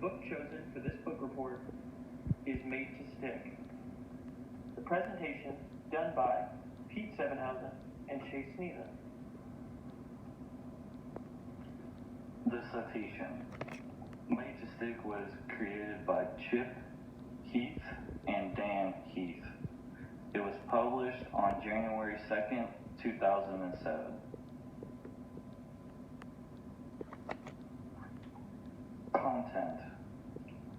book chosen for this book report is Made to Stick. The presentation done by Pete Sevenhausen and Chase Sneeden. The Citation. Made to Stick was created by Chip Heath and Dan Heath. It was published on January 2nd, 2007. Content.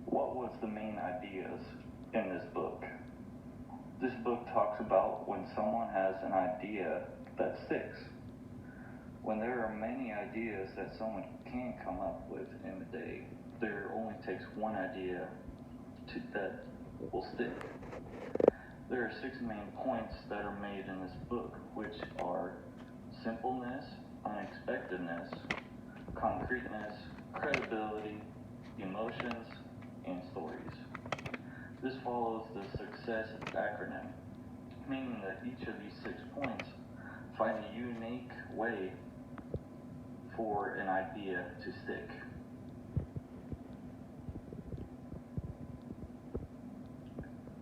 What was the main ideas in this book? This book talks about when someone has an idea that sticks. When there are many ideas that someone can come up with in a day, there only takes one idea that will stick. There are 6 main points that are made in this book, which are simpleness, unexpectedness, concreteness, credibility, emotions, and stories. This follows the success acronym, meaning that each of these 6 points find a unique way for an idea to stick.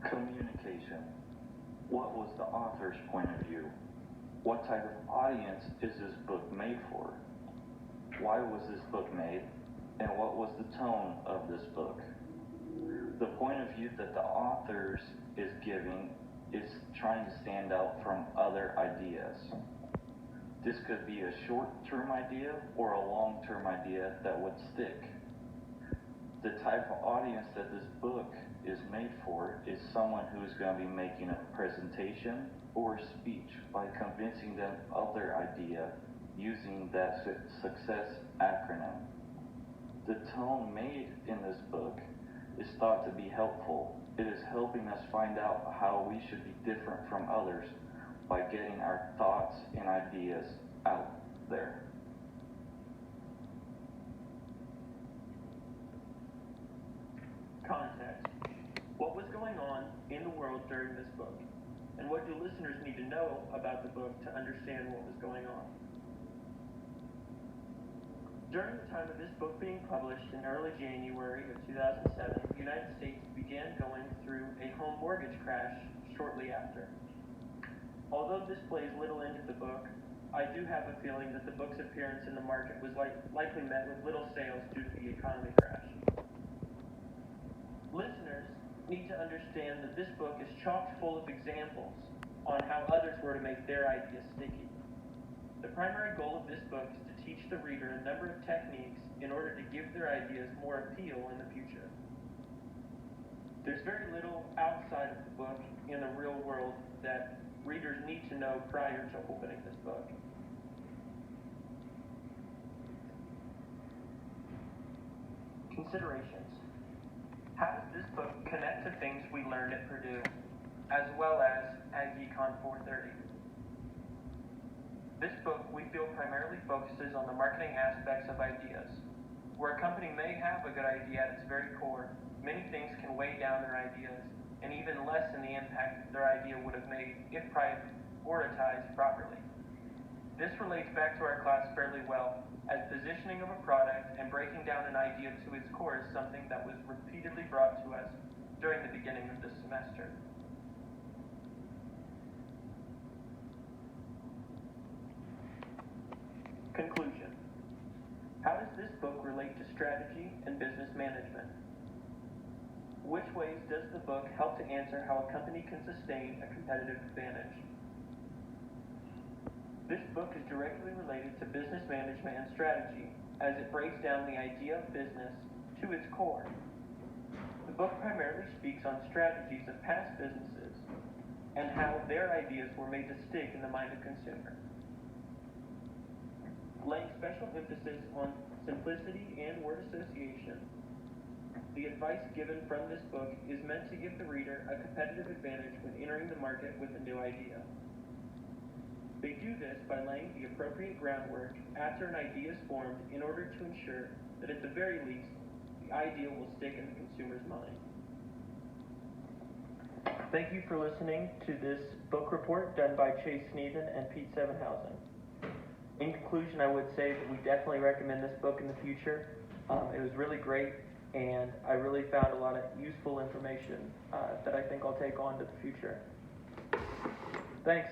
Communication. What was the author's point of view? What type of audience is this book made for? Why was this book made? And what was the tone of this book? The point of view that the author is giving is trying to stand out from other ideas. This could be a short-term idea or a long-term idea that would stick. The type of audience that this book is made for is someone who is going to be making a presentation or speech by convincing them of their idea using that success acronym. The tone made in this book is thought to be helpful. It is helping us find out how we should be different from others by getting our thoughts and ideas out there. Context. What was going on in the world during this book? And what do listeners need to know about the book to understand what was going on? During the time of this book being published in early January of 2007, the United States began going through a home mortgage crash shortly after. Although this plays little into the book, I do have a feeling that the book's appearance in the market was likely met with little sales due to the economy crash. Listeners need to understand that this book is chock full of examples on how others were to make their ideas sticky. The primary goal of this book is to teach the reader a number of techniques in order to give their ideas more appeal in the future. There's very little outside of the book in the real world that readers need to know prior to opening this book. Considerations. How does this book connect to things we learned at Purdue, as well as at Econ 430? This book, we feel, primarily focuses on the marketing aspects of ideas. Where a company may have a good idea at its very core, many things can weigh down their ideas and even lessen the impact their idea would have made if prioritized properly. This relates back to our class fairly well, as positioning of a product and breaking down an idea to its core is something that was repeatedly brought to us during the beginning of this semester. Conclusion. How does this book relate to strategy and business management? Which ways does the book help to answer how a company can sustain a competitive advantage? This book is directly related to business management and strategy, as it breaks down the idea of business to its core. The book primarily speaks on strategies of past businesses and how their ideas were made to stick in the mind of consumers. Laying special emphasis on simplicity and word association, the advice given from this book is meant to give the reader a competitive advantage when entering the market with a new idea. They do this by laying the appropriate groundwork after an idea is formed in order to ensure that at the very least, the idea will stick in the consumer's mind. Thank you for listening to this book report done by Chase Sneeden and Pete Sevenhausen. In conclusion, I would say that we definitely recommend this book in the future. It was really great and I really found a lot of useful information that I think I'll take on to the future. Thanks.